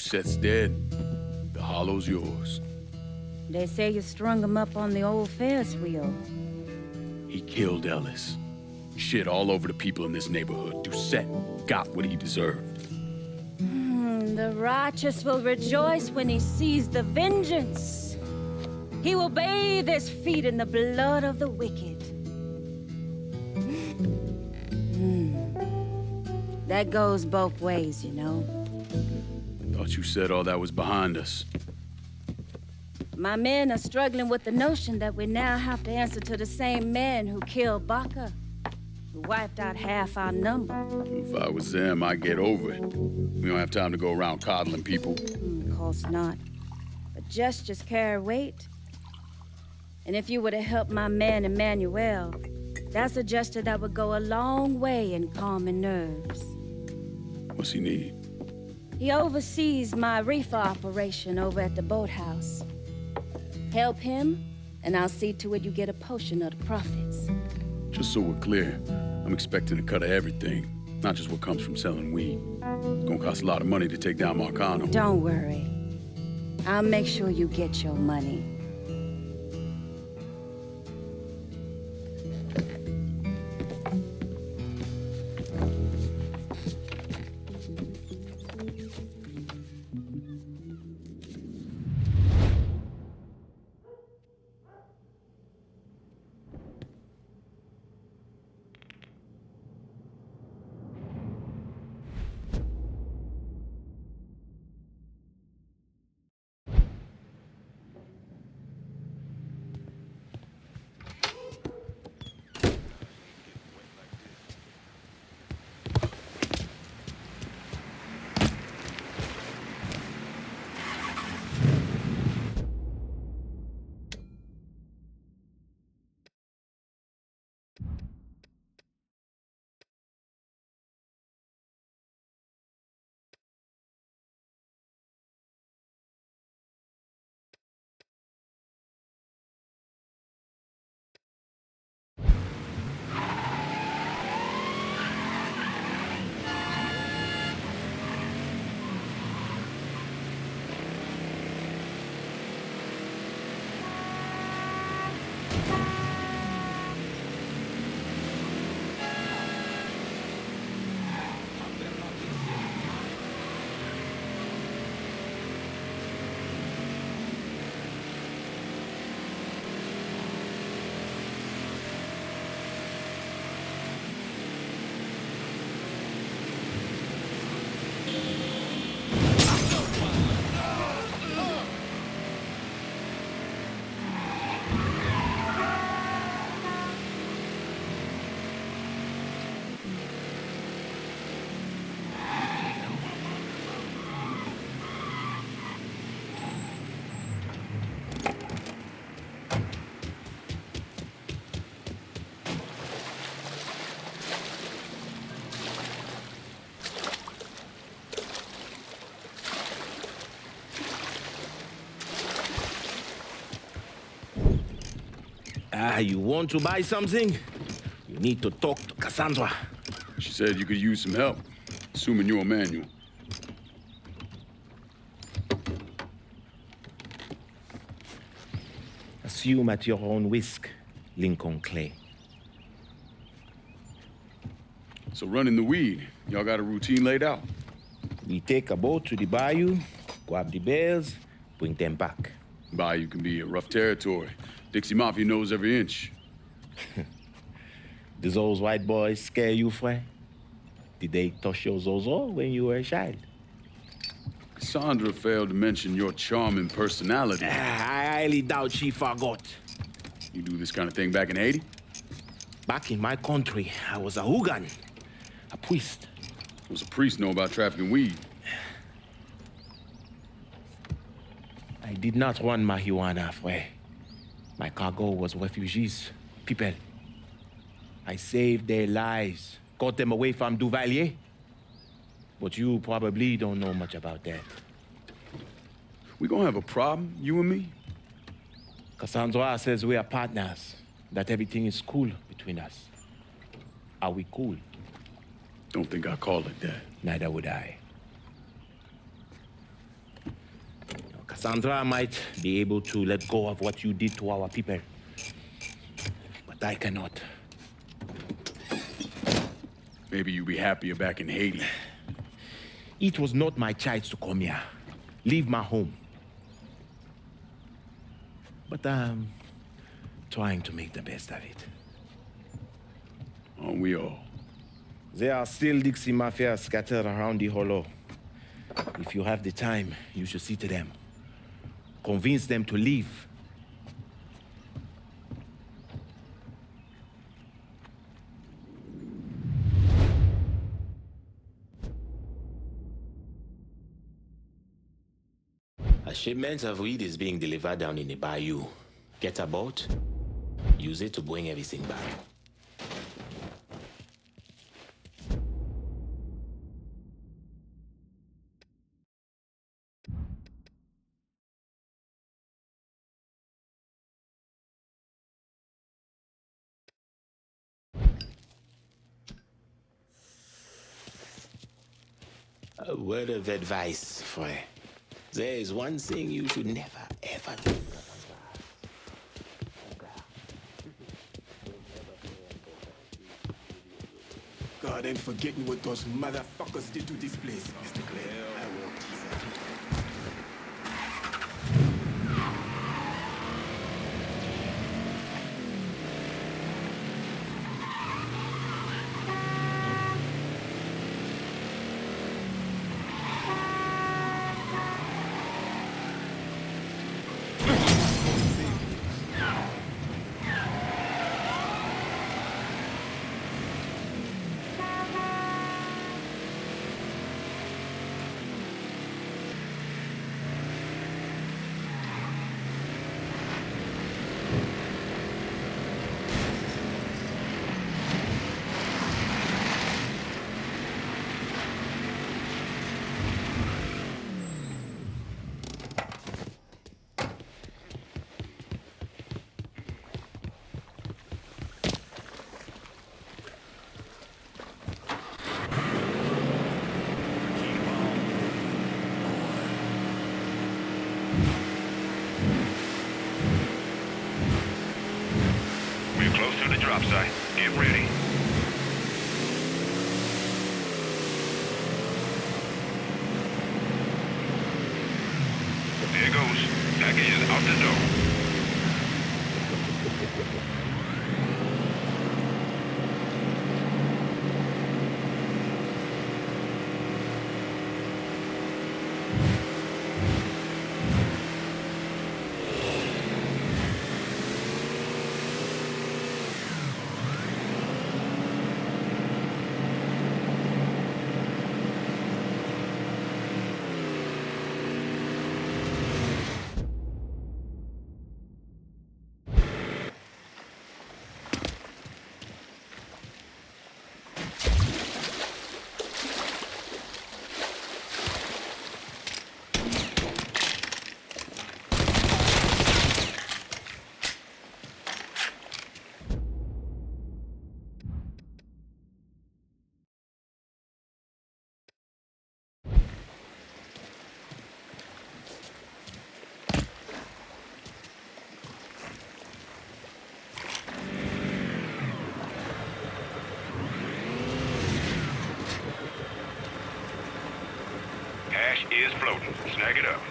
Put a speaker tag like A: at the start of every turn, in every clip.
A: Seth's dead. The hollow's yours.
B: They say you strung him up on the old Ferris wheel.
A: He killed Ellis. Shit all over the people in this neighborhood. Doucette got what he deserved.
B: The righteous will rejoice when he sees the vengeance. He will bathe his feet in the blood of the wicked. That goes both ways, you know.
A: Thought you said all that was behind us.
B: My men are struggling with the notion that we now have to answer to the same men who killed Baca, who wiped out half our number.
A: If I was them, I'd get over it. We don't have time to go around coddling people.
B: Of course not. But gestures carry weight. And if you were to help my man Emmanuel, that's a gesture that would go a long way in calming nerves.
A: What's he need?
B: He oversees my reefer operation over at the boathouse. Help him, and I'll see to it you get a portion of the profits.
A: Just so we're clear, I'm expecting a cut of everything, not just what comes from selling weed. It's gonna cost a lot of money to take down Marcano.
B: Don't worry. I'll make sure you get your money.
C: You want to buy something? You need to talk to Cassandra.
A: She said you could use some help, assuming you're Emmanuel.
C: Assume at your own risk, Lincoln Clay.
A: So running the weed, y'all got a routine laid out?
C: We take a boat to the bayou, grab the bears, bring them back.
A: Bayou can be a rough territory. Dixie Mafia knows every inch.
C: Do those white boys scare you, Fred? Did they touch your zozo when you were a child?
A: Cassandra failed to mention your charming personality.
C: I highly doubt she forgot.
A: You do this kind of thing back in Haiti?
C: Back in my country, I was a hooligan, a priest.
A: What's a priest know about trafficking weed?
C: I did not run marijuana, Fred. My cargo was refugees, people. I saved their lives, got them away from Duvalier. But you probably don't know much about that.
A: We gonna have a problem, you and me?
C: Cassandra says we are partners, that everything is cool between us. Are we cool?
A: Don't think I call it that.
C: Neither would I. Cassandra might be able to let go of what you did to our people. But I cannot.
A: Maybe you'd be happier back in Haiti.
C: It was not my choice to come here. Leave my home. But I'm trying to make the best of it.
A: Aren't we all?
C: There are still Dixie Mafia scattered around the hollow. If you have the time, you should see to them. Convince them to leave.
D: A shipment of weed is being delivered down in the bayou. Get a boat, use it to bring everything back. A word of advice, Frey. There is one thing you should never, ever do.
E: God ain't forgetting what those motherfuckers did to this place, Mr. Glenn. I won't tease you.
F: We're close to the drop site. Get ready. There it goes. Package is out the door. Hash is floating. Snag it up.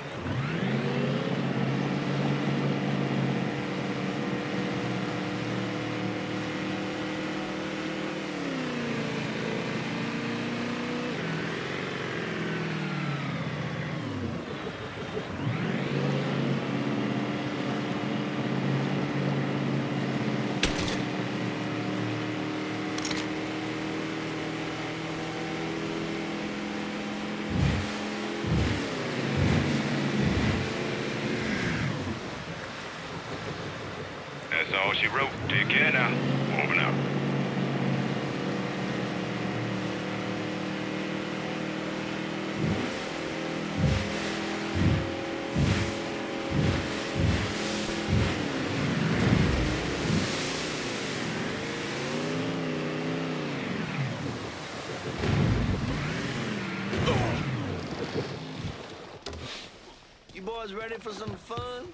F: That's all she wrote. Take care now. Moving out.
D: You boys
G: boys ready for some fun?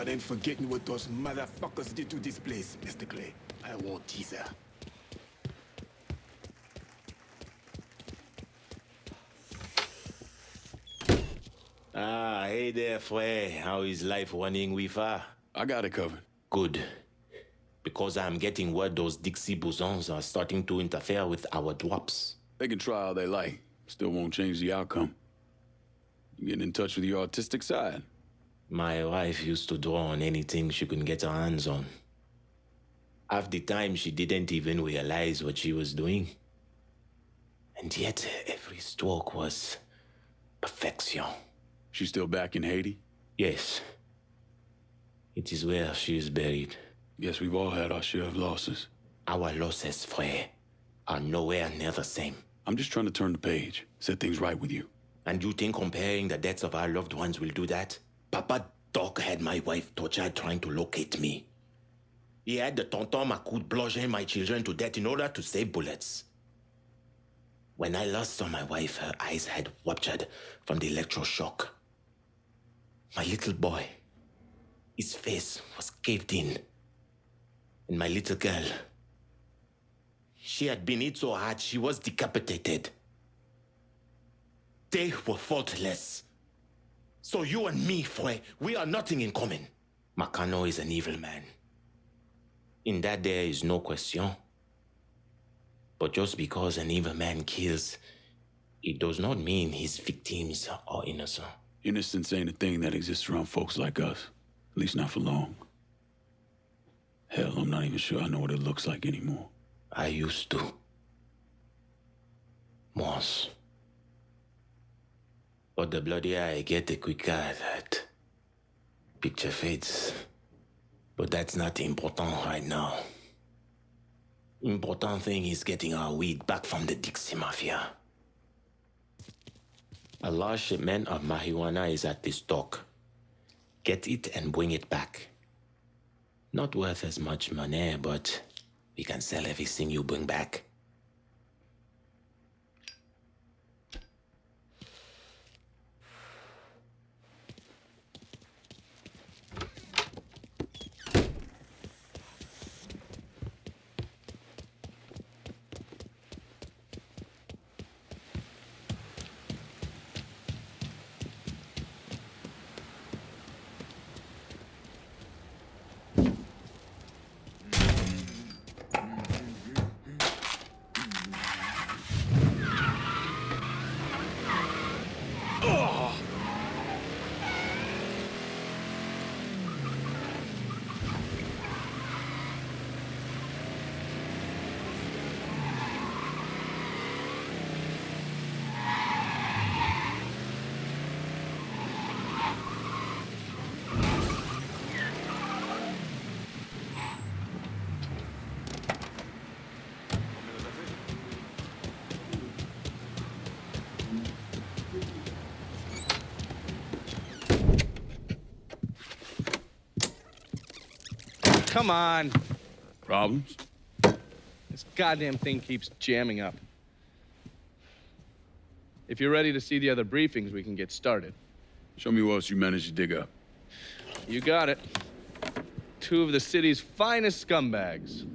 E: God ain't forgetting what those motherfuckers did to this place, Mr. Clay. I won't teaser.
D: Ah, hey there, Frey. How is life running with her?
A: I got it covered.
D: Good. Because I'm getting word those Dixie bosons are starting to interfere with our drops.
A: They can try all they like. Still won't change the outcome. You getting in touch with your artistic side?
D: My wife used to draw on anything she could get her hands on. Half the time, she didn't even realize what she was doing. And yet, every stroke was perfection.
A: She's still back in Haiti?
D: Yes. It is where she is buried.
A: Guess we've all had our share of losses.
D: Our losses, Frey, are nowhere near the same.
A: I'm just trying to turn the page, set things right with you.
D: And you think comparing the deaths of our loved ones will do that? Papa Doc had my wife tortured trying to locate me. He had the tonton Macoute bludgeon my children to death in order to save bullets. When I last saw my wife, her eyes had ruptured from the electroshock. My little boy, his face was caved in. And my little girl, she had been hit so hard she was decapitated. They were faultless. So you and me, Frey, we are nothing in common. Makano is an evil man. In that there is no question. But just because an evil man kills, it does not mean his victims are innocent.
A: Innocence ain't a thing that exists around folks like us. At least not for long. Hell, I'm not even sure I know what it looks like anymore.
D: I used to. Once. But the bloodier I get, the quicker that picture fades. But that's not important right now. Important thing is getting our weed back from the Dixie Mafia. A large shipment of marijuana is at this dock. Get it and bring it back. Not worth as much money, but we can sell everything you bring back.
G: Come on.
A: Problems?
G: This goddamn thing keeps jamming up. If you're ready to see the other briefings, we can get started.
A: Show me what else you managed to dig up.
G: You got it. 2 of the city's finest scumbags.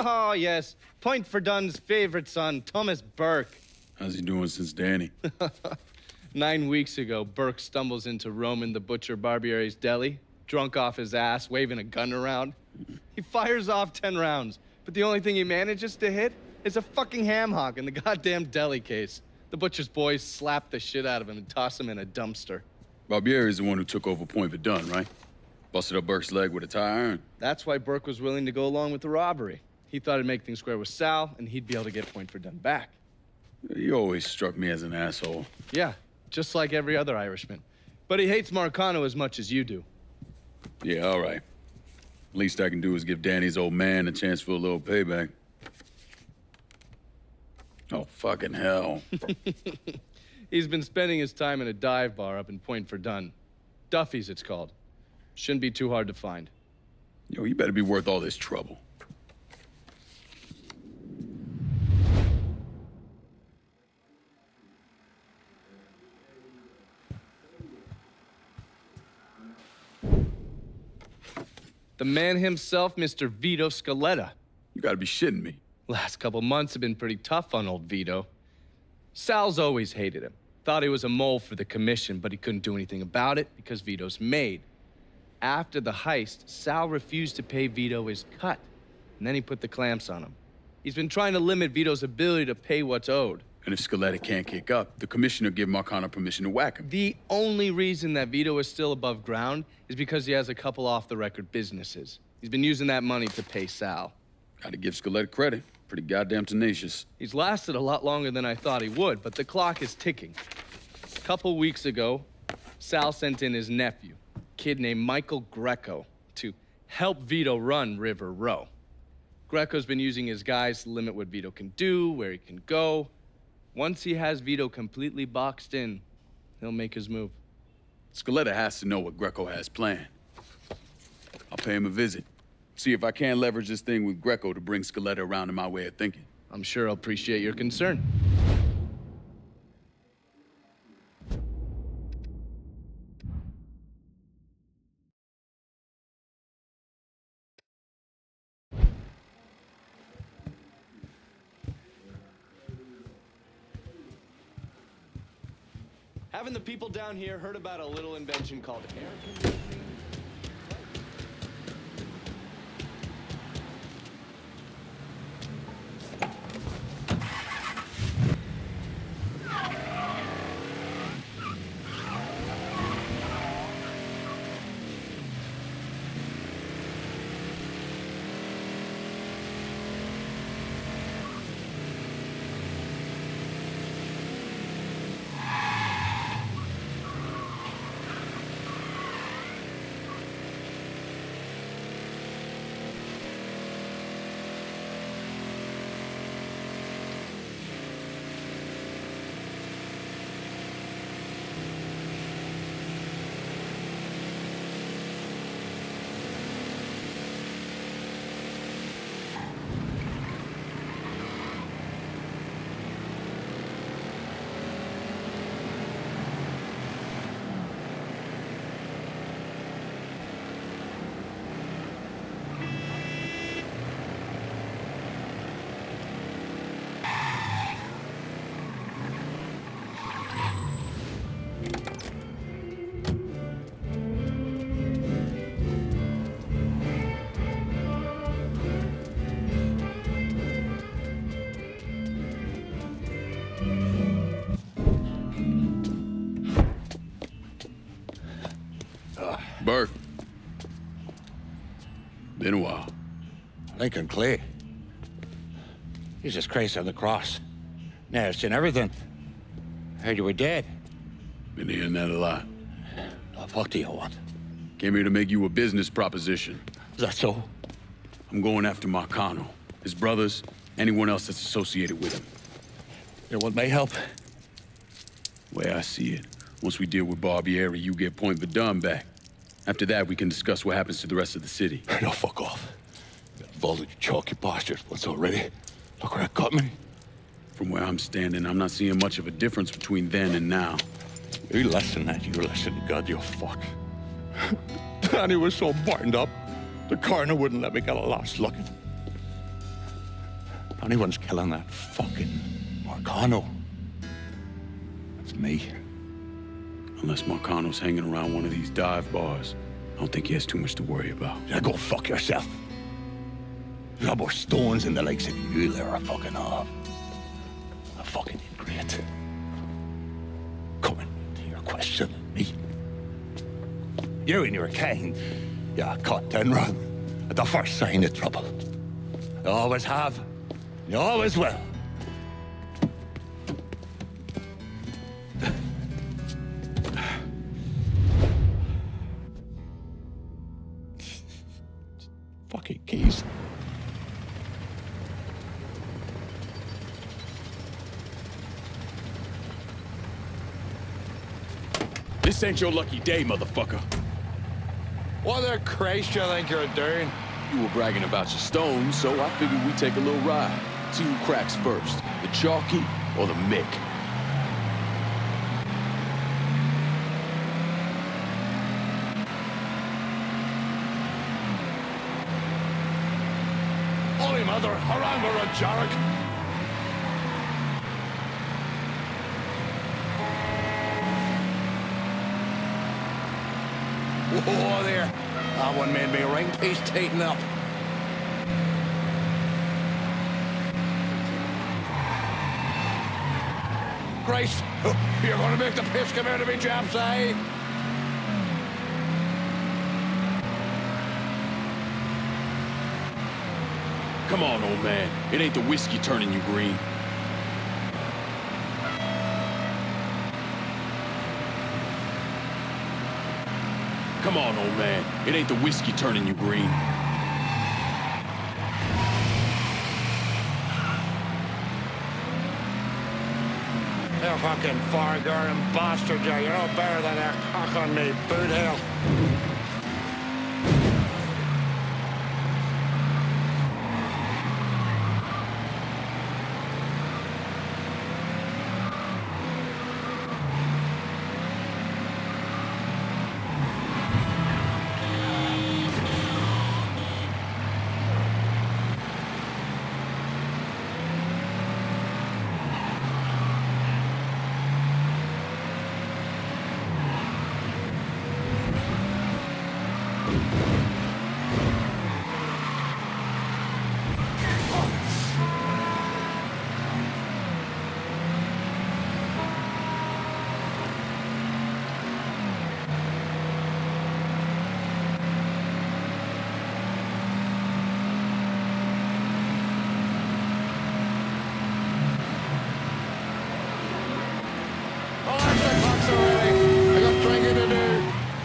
G: Oh, yes. Point for Dunn's favorite son, Thomas Burke.
A: How's he doing since Danny?
G: 9 weeks ago, Burke stumbles into Roman the Butcher Barbiere's deli, drunk off his ass, waving a gun around. He fires off 10 rounds, but the only thing he manages to hit is a fucking ham hock in the goddamn deli case. The butcher's boys slap the shit out of him and toss him in a dumpster.
A: Barbieri is the one who took over Point Verdun, right? Busted up Burke's leg with a tire iron.
G: That's why Burke was willing to go along with the robbery. He thought it'd make things square with Sal, and he'd be able to get Point Verdun back.
A: He always struck me as an asshole.
G: Yeah, just like every other Irishman. But he hates Marcano as much as you do.
A: Yeah, all right. Least I can do is give Danny's old man a chance for a little payback. Oh, fucking hell.
G: He's been spending his time in a dive bar up in Point Verdun. Duffy's, it's called. Shouldn't be too hard to find.
A: Yo, you better be worth all this trouble.
G: The man himself, Mr. Vito Scaletta.
A: You gotta be shitting me.
G: Last couple months have been pretty tough on old Vito. Sal's always hated him. Thought he was a mole for the commission, but he couldn't do anything about it because Vito's made. After the heist, Sal refused to pay Vito his cut, and then he put the clamps on him. He's been trying to limit Vito's ability to pay what's owed.
A: And if Scaletta can't kick up, the commissioner give Marcano permission to whack him.
G: The only reason that Vito is still above ground is because he has a couple off-the-record businesses. He's been using that money to pay Sal.
A: Gotta give Scaletta credit. Pretty goddamn tenacious.
G: He's lasted a lot longer than I thought he would, but the clock is ticking. A couple weeks ago, Sal sent in his nephew, a kid named Michael Greco, to help Vito run River Row. Greco's been using his guys to limit what Vito can do, where he can go. Once he has Vito completely boxed in, he'll make his move.
A: Scaletta has to know what Greco has planned. I'll pay him a visit. See if I can't leverage this thing with Greco to bring Scaletta around to my way of thinking.
G: I'm sure he'll appreciate your concern. Haven't the people down here heard about a little invention called air conditioning?
A: Burke. Been a while.
H: Lincoln Clay. Jesus Christ on the cross. Now it's in everything. Heard you were dead.
A: Been hearing that a lot.
H: The fuck do you want?
A: Came here to make you a business proposition.
H: Is that so?
A: I'm going after Marcano, his brothers, anyone else that's associated with him.
H: You want my help?
A: Way I see it, once we deal with Barbieri, you get Point Verdun back. After that, we can discuss what happens to the rest of the city.
H: No, fuck off. Got involved with your chalky bastards once already. Look where it got me.
A: From where I'm standing, I'm not seeing much of a difference between then and now.
H: You listen, you listen, God, you fuck. Danny was so burned up, the coroner wouldn't let me get a last look. If anyone's killing that fucking Marcano, it's me.
A: Unless Marcano's hanging around one of these dive bars, I don't think he has too much to worry about.
H: Yeah, go fuck yourself. There's got more stones in the likes of you there are fucking off. A fucking ingrate. Coming to your question, me. You and your kind, you cut and run at the first sign of trouble. You always have, you always will. Fucking keys.
A: This ain't your lucky day, motherfucker.
H: What the Christ you think you're doing?
A: You were bragging about your stones, so I figured we'd take a little ride. See who cracks first, the Chalky or the Mick.
H: Holy mother, Haramba and Jarek. Whoa there. That one made me ring piece tighten up. Christ, you're gonna make the piss come out of me, chaps, eh?
A: Come on, old man. It ain't the whiskey turning you green. Come on, old man. It ain't the whiskey turning you green.
H: You fucking far-going bastard, you. You're no better than that cock on me, boot hell.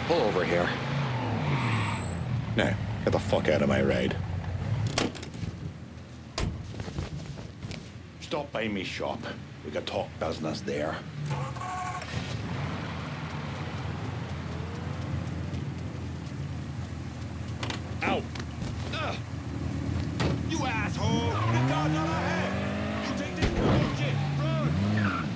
H: Pull over here. Now, get the fuck out of my ride. Stop by me shop. We can talk business there. Ow!
F: You asshole! The car's on our head! You take this bullshit! Run!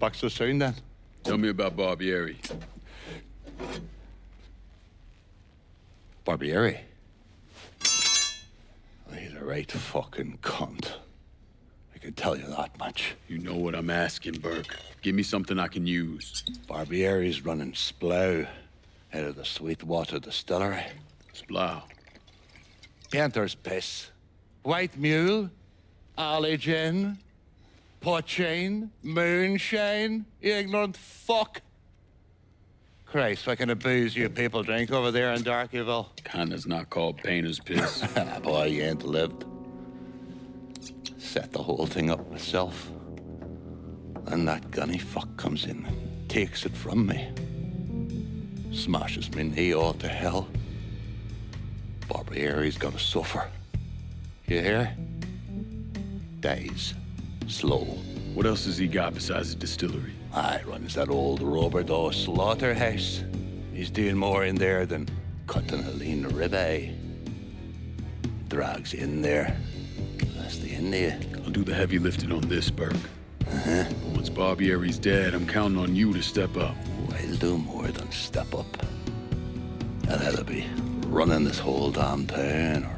H: back so soon then?
A: Tell me about Barbieri.
H: Barbieri? He's a right fucking cunt. I can tell you that much.
A: You know what I'm asking, Burke. Give me something I can use.
H: Barbieri's running Splow out of the Sweetwater Distillery.
A: Splow.
H: Painter's piss. White mule. Alley gin. Poachine. Moonshine. You ignorant fuck. Christ, what kind of booze you people drink over there in Darkyville?
A: Kinda's not called painter's piss.
H: Boy, you ain't lived. Set the whole thing up myself. And that gunny fuck comes in and takes it from me. Smashes me knee all to hell. Barbieri's gonna suffer. You hear? Dies. Slow.
A: What else has he got besides the distillery?
C: I runs that old Bordeaux'un slaughterhouse. He's doing more in there than cutting a lean ribeye. Drags in there. That's the end of you.
A: I'll do the heavy lifting on this, Burke. But once Barbieri's dead, I'm counting on you to step up.
C: I'll do more than step up. I'll either be running this whole damn town or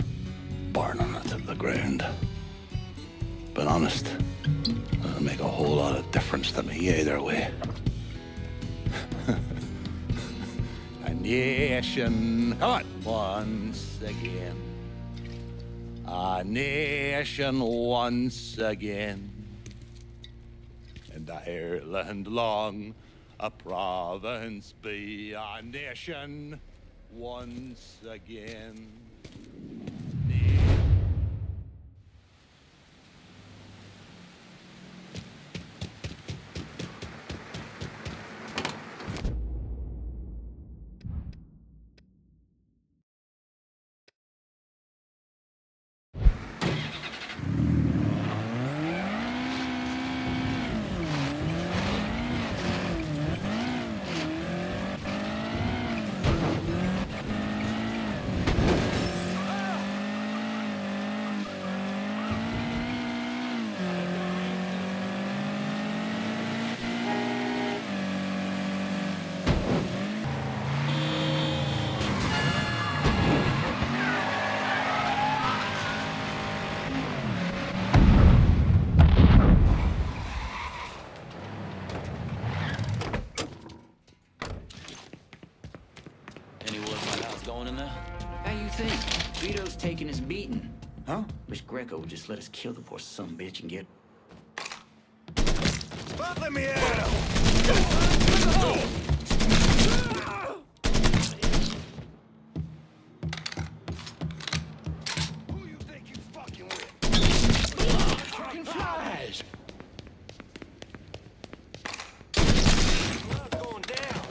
C: burning it to the ground. But honest, it'll make a whole lot of difference to me either way. A nation, come on, once again. A nation once again. And Ireland long, a province be a nation once again.
I: Taking his beating. Huh? Wish Greco would just let us kill the poor sumbitch and get...
F: Let me at him! Who you think you fucking with? Fucking flies! Blood going down.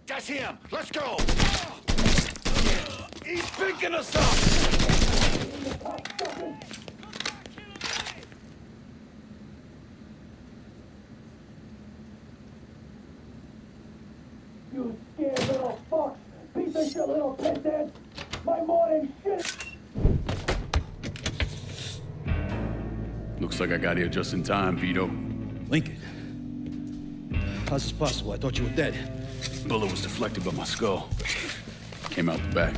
I: That's him! Let's go!
F: He's picking us up!
J: You scared little fuck! Piece of shit, little pisshead! My morning shit!
A: Looks like I got here just in time, Vito.
K: Lincoln. How's this possible? I thought you were dead.
A: Bullet was deflected by my skull. Came out the back.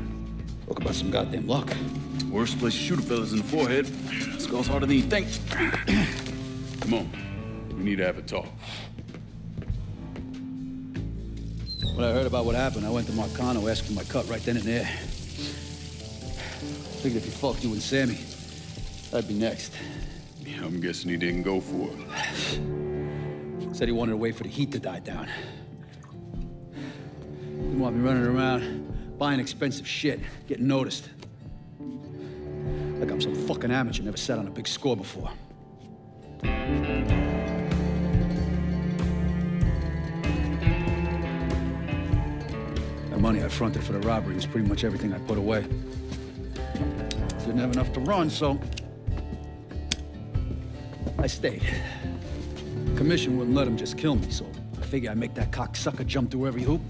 K: Talk about some goddamn luck.
A: Worst place to shoot a fella's in the forehead. Skull's harder than you think. Come on. We need to have a talk.
K: When I heard about what happened, I went to Marcano asking my cut right then and there. Figured if he fucked you and Sammy, I'd be next.
A: Yeah, I'm guessing he didn't go for it.
K: Said he wanted to wait for the heat to die down. Didn't want me running around, buying expensive shit, getting noticed. Like I'm some fucking amateur, never sat on a big score before. The money I fronted for the robbery was pretty much everything I put away. Didn't have enough to run, so I stayed. Commission wouldn't let him just kill me, so I figured I'd make that cocksucker jump through every hoop,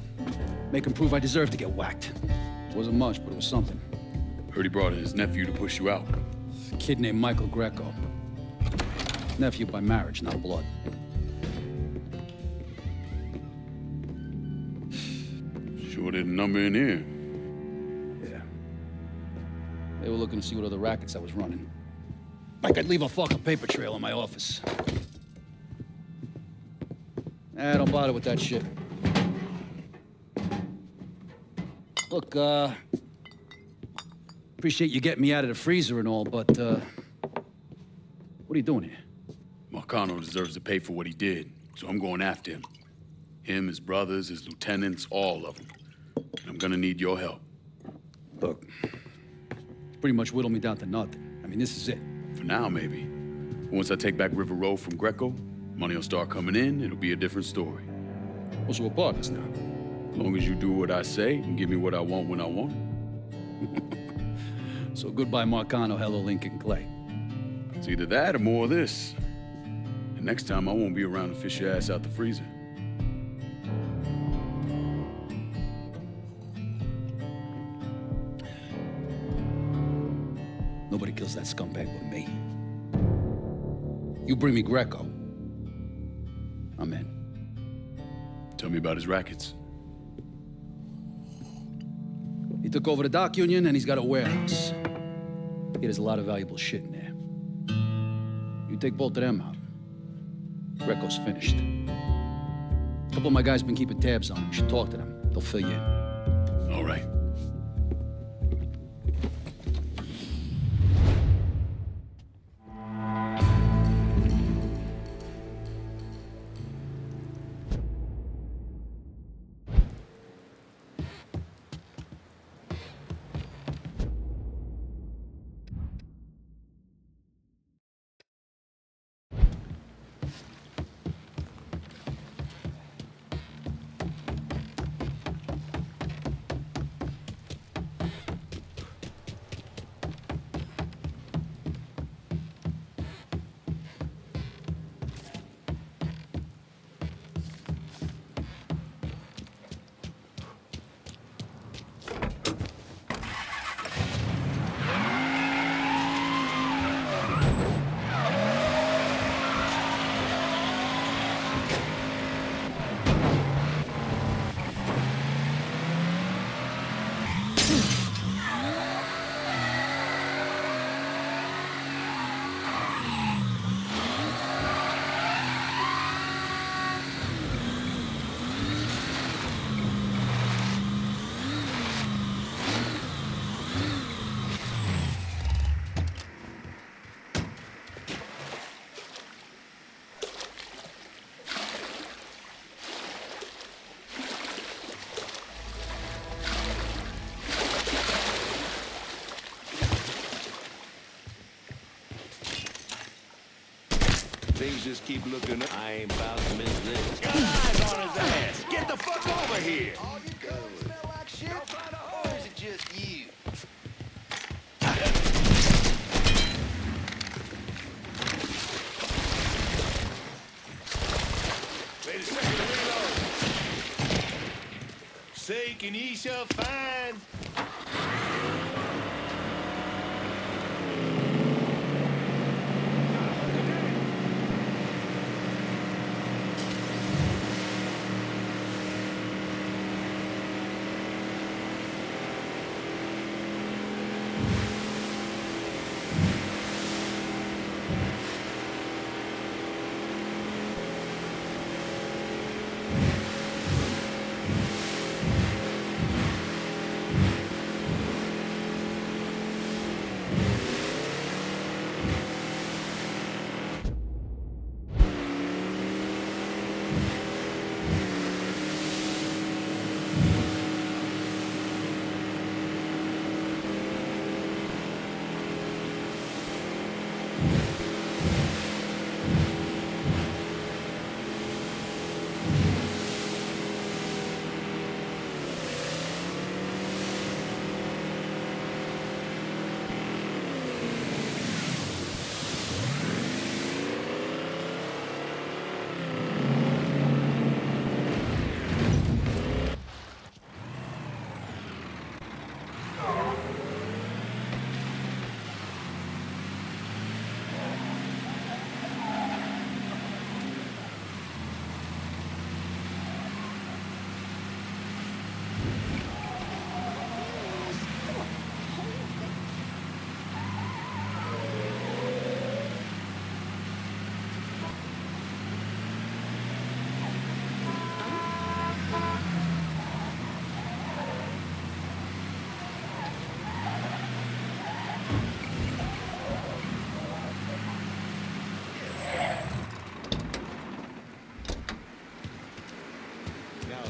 K: make him prove I deserve to get whacked. It wasn't much, but it was something.
A: Heard he brought in his nephew to push you out.
K: A kid named Michael Greco. Nephew by marriage, not blood.
A: Sure didn't number in here.
K: Yeah. They were looking to see what other rackets I was running. Like I'd leave a fucking paper trail in my office. Don't bother with that shit. Look, appreciate you getting me out of the freezer and all, but, what are you doing here?
A: Marcano deserves to pay for what he did, so I'm going after him. Him, his brothers, his lieutenants, all of them. I'm gonna need your help.
K: Look, pretty much whittled me down to nothing. I mean, this is it.
A: For now, maybe. Once I take back River Road from Greco, money will start coming in, it'll be a different story.
K: Well, so we're partners now.
A: As long as you do what I say and give me what I want when I want it.
K: So goodbye, Marcano, hello, Lincoln Clay.
A: It's either that or more of this. And next time, I won't be around to fish your ass out the freezer.
K: Nobody kills that scumbag but me. You bring me Greco, I'm in.
A: Tell me about his rackets.
K: He took over the dock union and he's got a warehouse. He has a lot of valuable shit in there. You take both of them out, Greco's finished. A couple of my guys been keeping tabs on him. You should talk to them. They'll fill you in.
A: All right.
F: Things just keep looking up. I ain't about to miss this. Got eyes on his ass. Get the fuck over here.
L: All you guys smell like shit? Or is it just you?
F: Wait a second, reload. Sake and ye shall find.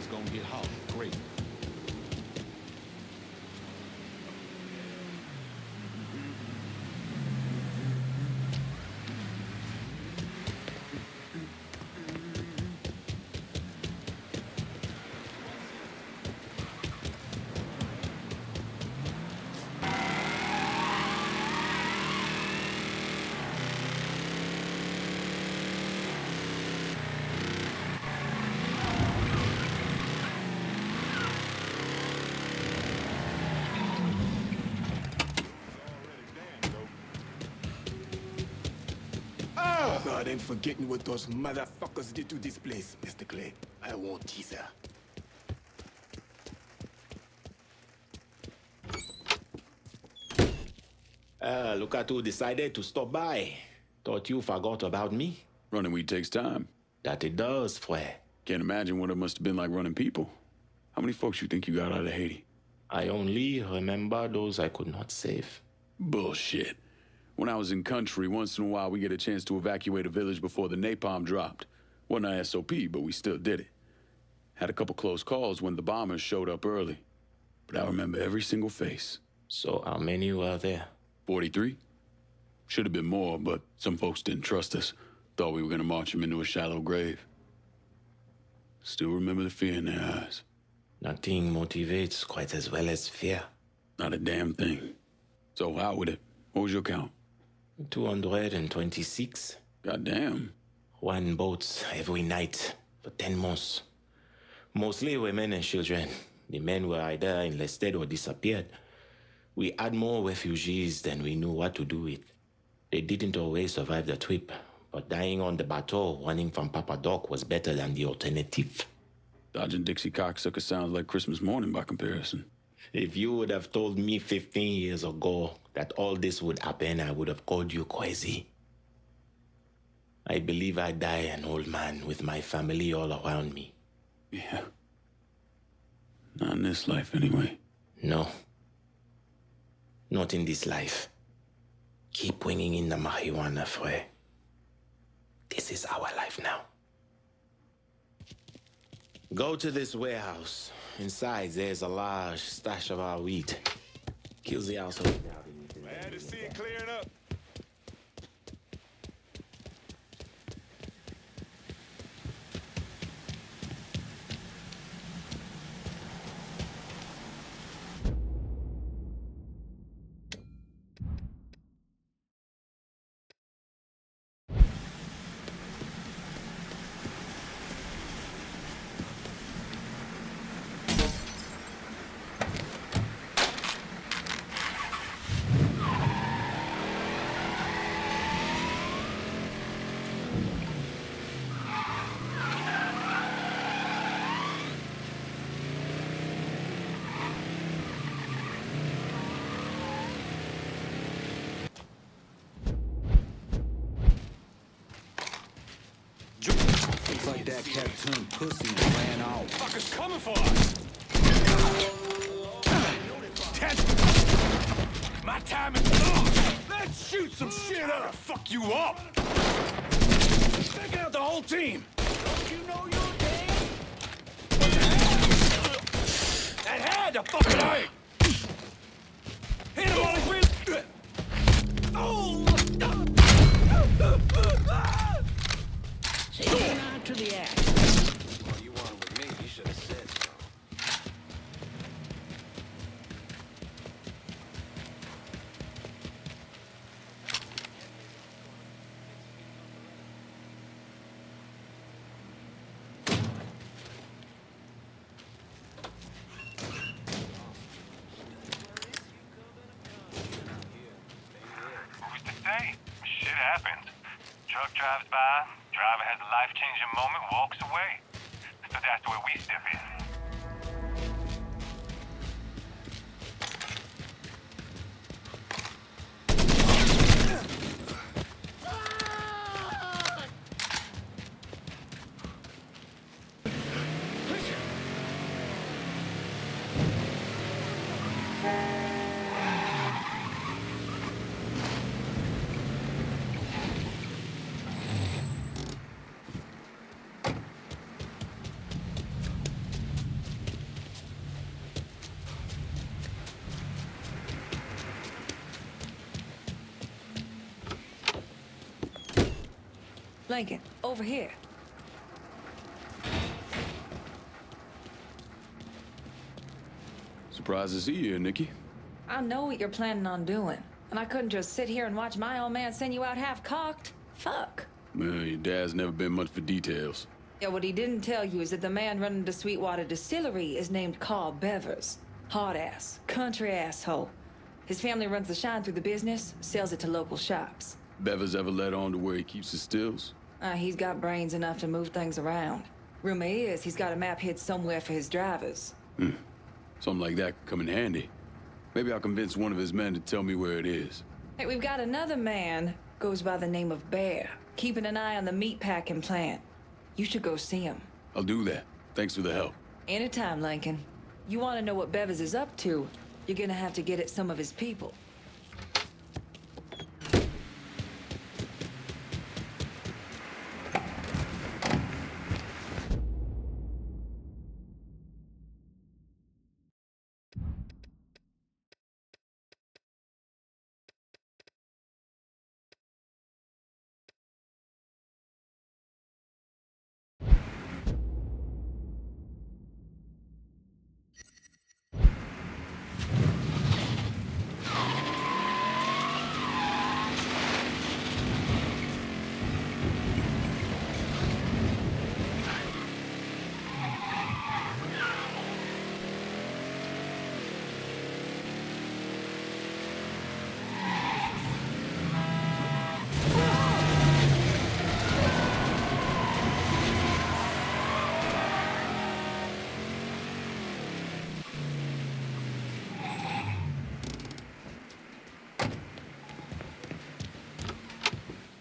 F: it's gonna get hot. Great.
E: God ain't forgetting what those motherfuckers did to this place, Mr. Clay. I won't teaser.
D: Look at who decided to stop by. Thought you forgot about me.
A: Running weed takes time.
D: That it does, frère.
A: Can't imagine what it must have been like running people. How many folks you think you got out of Haiti?
D: I only remember those I could not save.
A: Bullshit. When I was in country, once in a while we get a chance to evacuate a village before the napalm dropped. Wasn't our SOP, but we still did it. Had a couple close calls when the bombers showed up early. But I remember every single face.
D: So how many were there?
A: 43. Should have been more, but some folks didn't trust us. Thought we were gonna march them into a shallow grave. Still remember the fear in their eyes.
D: Nothing motivates quite as well as fear.
A: Not a damn thing. So how with it? What was your count?
D: 226.
A: Goddamn.
D: One boat every night for 10 months. Mostly women and children. The men were either enlisted or disappeared. We had more refugees than we knew what to do with. They didn't always survive the trip, but dying on the bateau running from Papa Doc was better than the alternative.
A: Dodging Dixie cocksucker sounds like Christmas morning by comparison.
D: If you would have told me 15 years ago that all this would happen, I would have called you crazy. I believe I die an old man with my family all around me.
A: Yeah. Not in this life, anyway.
D: No. Not in this life. Keep bringing in the marijuana, frère. This is our life now. Go to this warehouse. Inside, there's a large stash of our weed. Kills the house without anything.
F: Glad to see it clearing up.
K: Looks like that cat turned pussy and ran out.
F: Fuckers coming for us! My time is up! Let's shoot some shit up! Fuck you up! Take out the whole team! Don't you know you're dead? That had to fucking hurt! Hit him on the grid! Oh!
I: Say on to the act.
F: Well, you wanted with me, you should have said so.
M: Who's to say? Shit happens. Truck drives by, driver has a life-changing moment, walks away. So that's where we step in.
N: Lincoln, over here.
A: Surprised to see you here, Nikki.
N: I know what you're planning on doing, and I couldn't just sit here and watch my old man send you out half-cocked. Fuck.
A: Well, your dad's never been much for details.
N: Yeah, what he didn't tell you is that the man running the Sweetwater Distillery is named Carl Bevers. Hard-ass, country asshole. His family runs the shine through the business, sells it to local shops.
A: Bevers ever let on to where he keeps his stills?
N: He's got brains enough to move things around. Rumor is he's got a map hid somewhere for his drivers.
A: Something like that could come in handy. Maybe I'll convince one of his men to tell me where it is.
N: Hey, we've got another man, goes by the name of Bear, keeping an eye on the meatpacking plant. You should go see him.
A: I'll do that. Thanks for the help.
N: Anytime, Lincoln. You want to know what Bevers is up to, you're gonna have to get at some of his people.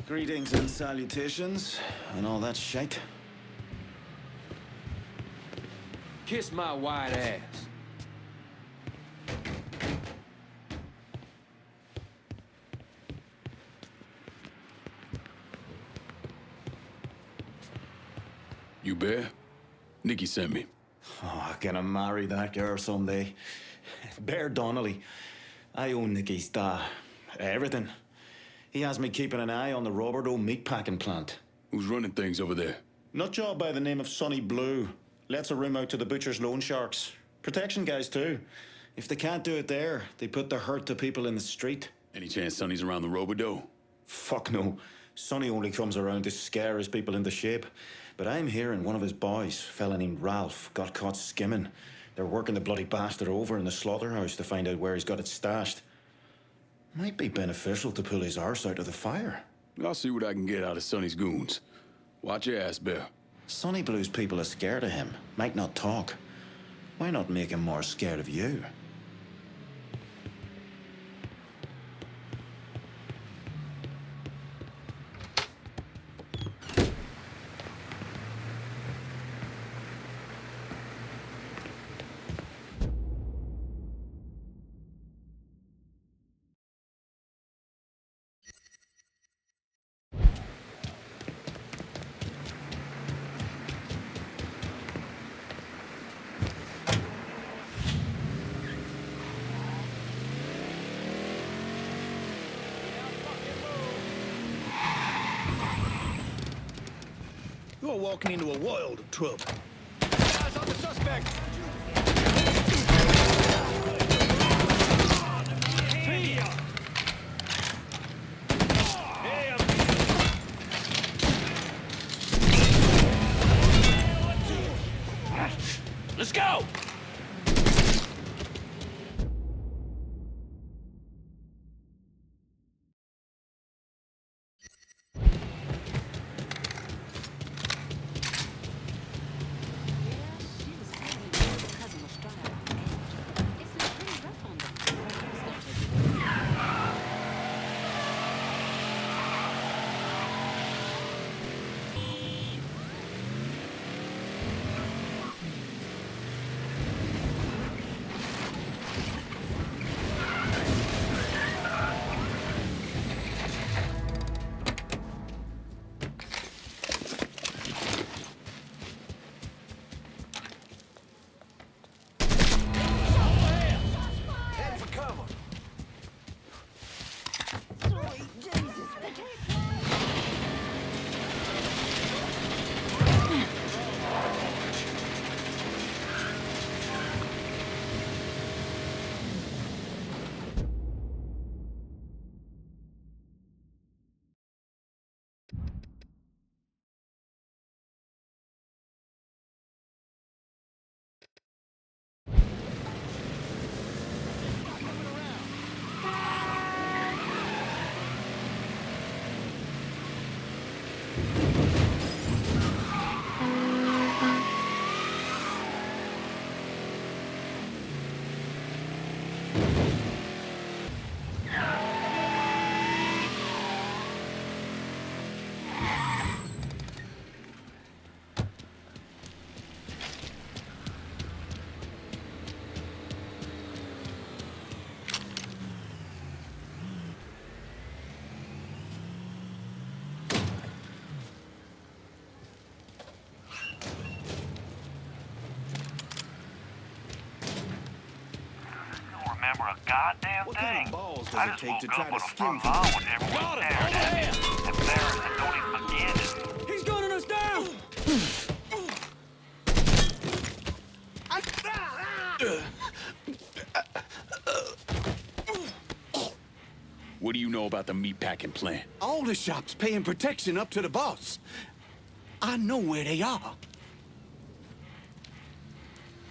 O: Greetings and salutations, and all that shite.
P: Kiss my white ass.
A: You Bear? Nikki sent me.
O: Oh, gonna marry that girl someday. Bear Donnelly. I own Nicky's everything. He has me keeping an eye on the Bordeaux'un meatpacking plant.
A: Who's running things over there?
O: Nut job by the name of Sonny Blue. Lets a room out to the butcher's loan sharks. Protection guys, too. If they can't do it there, they put the hurt to people in the street.
A: Any chance Sonny's around the Bordeaux?
O: Fuck no. Sonny only comes around to scare his people into shape. But I'm hearing one of his boys, a fella named Ralph, got caught skimming. They're working the bloody bastard over in the slaughterhouse to find out where he's got it stashed. Might be beneficial to pull his arse out of the fire.
A: I'll see what I can get out of Sonny's goons. Watch your ass, Bear.
O: Sonny Blue's people are scared of him. Might not talk. Why not make him more scared of you?
F: You're walking into a world of trouble. Eyes on the suspect!
D: Let's go!
M: goddamn
F: What
M: thing.
F: kind of balls
M: I
F: does it
M: just
F: take to
M: woke
F: try
M: up
F: to
M: with a
F: skin
M: front lawn
F: people?
M: with everyone
F: Got him,
M: staring
F: over
M: at me.
F: there.
M: Embarrassing, don't even begin.
F: He's gunning us down!
A: What do you know about the meatpacking plant?
F: All the shops paying protection up to the boss. I know where they are.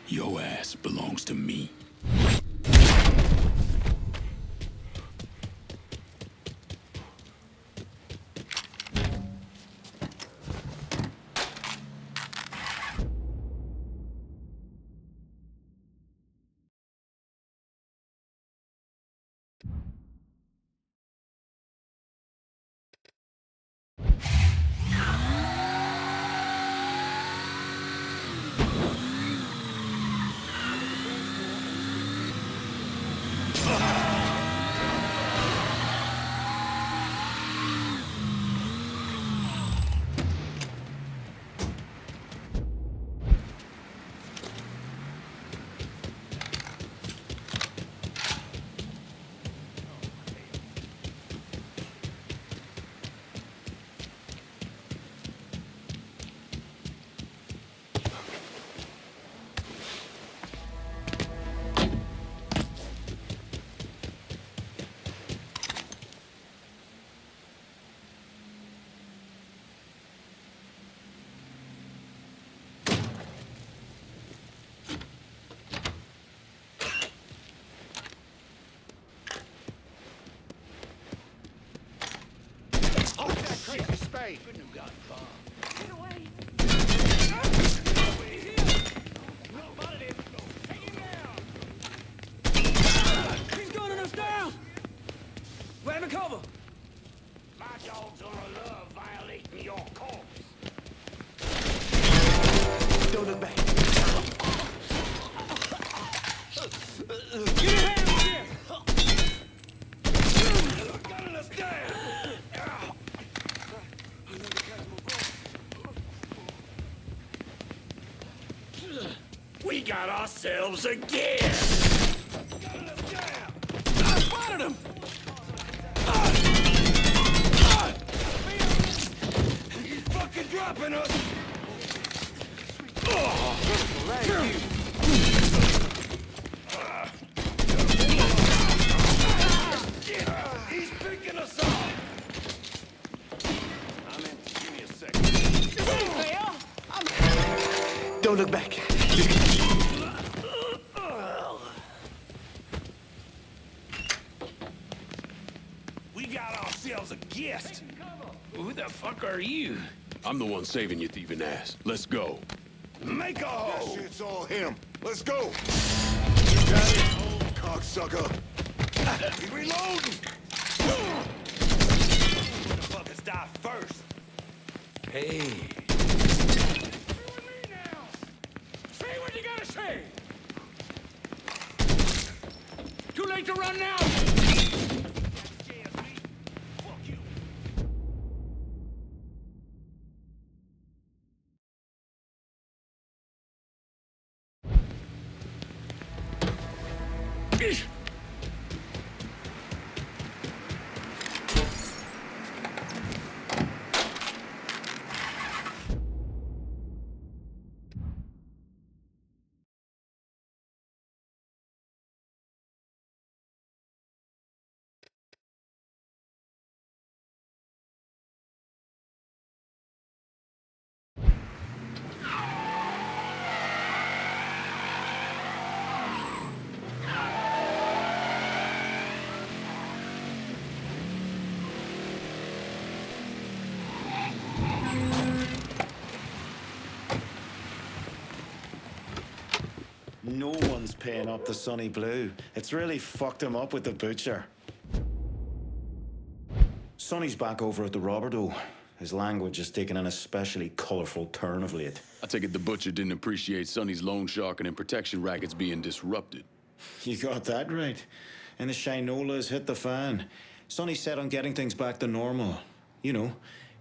A: Your ass belongs to me.
H: Spade.
F: Couldn't have gotten far. Get away! He's gunning us down! Grab the cover! My dogs gonna love violating your corpse. Don't look back. Get your hands up here! Gunning us down! We got ourselves a guest! I spotted him! He's fucking dropping us! He's picking us off! I'm in. Give me a second. Don't look back. We got ourselves a guest. Who the fuck are you?
A: I'm the one saving your thieving ass. Let's go.
F: Make a hole!
H: That shit's all him. Let's go.
F: You got it, old
H: Cocksucker.
F: He's reloading! Motherfuckers die first. Hey. Say what you gotta say! Too late to run now! Fuck you.
O: No one's paying up to Sonny Blue. It's really fucked him up with the butcher. Sonny's back over at the Bordeaux'un. His language has taken an especially colourful turn of late.
A: I take it the butcher didn't appreciate Sonny's loan sharking and protection rackets being disrupted.
O: You got that right. And the Shinola hit the fan. Sonny's set on getting things back to normal. You know,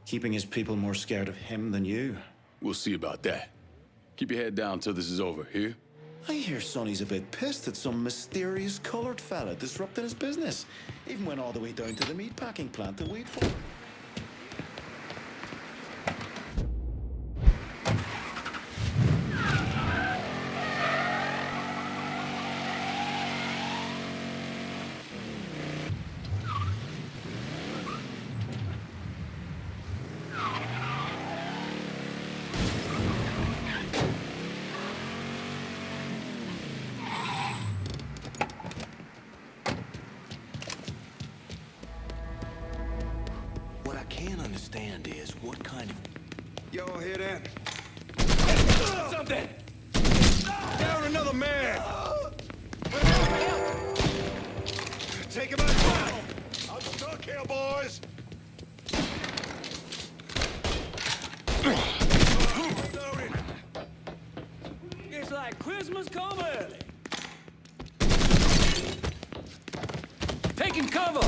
O: keeping his people more scared of him than you.
A: We'll see about that. Keep your head down till this is over, here?
O: I hear Sonny's a bit pissed that some mysterious coloured fella disrupted his business. Even went all the way down to the meatpacking plant to wait for him.
F: Understand is what kind of...
E: Y'all hear that?
F: Something! Down another man! Take him out! I'm stuck here, boys!
J: It's like Christmas come early.
F: Taking cover!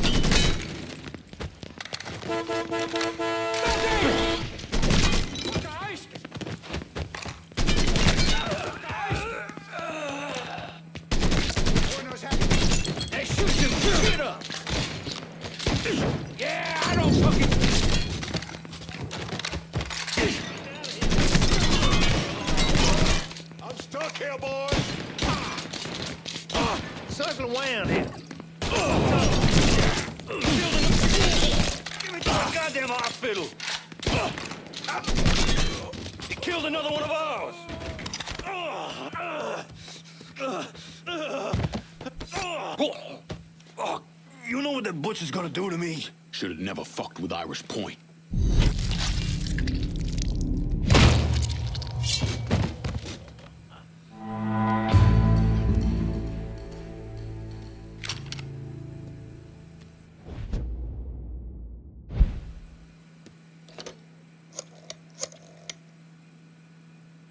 J: Hey, shoot him! Get up! Yeah, I don't fucking...
F: I'm stuck here, boys! Circle around here. Give me to the goddamn hospital! He killed another one of ours! You know what that butcher's gonna do to me?
A: Should have never fucked with Irish Point.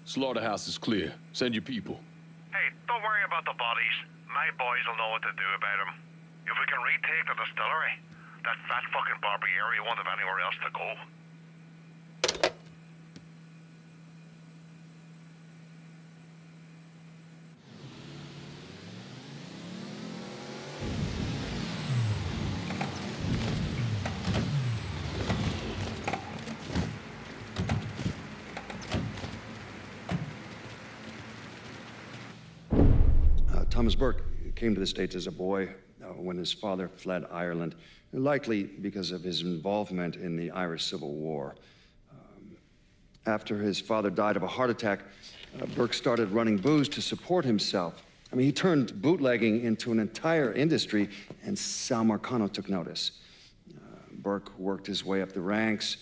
A: Slaughterhouse is clear. Send your people.
M: Hey, don't worry about the bodies. My boys will know what to do about them. If we can retake the distillery, that fat fucking Barbieri won't have anywhere else to go.
Q: Thomas Burke came to the States as a boy when his father fled Ireland, likely because of his involvement in the Irish Civil War. After his father died of a heart attack, Burke started running booze to support himself. I mean, he turned bootlegging into an entire industry, and Sal Marcano took notice. Burke worked his way up the ranks,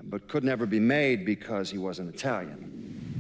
Q: but could never be made because he wasn't Italian.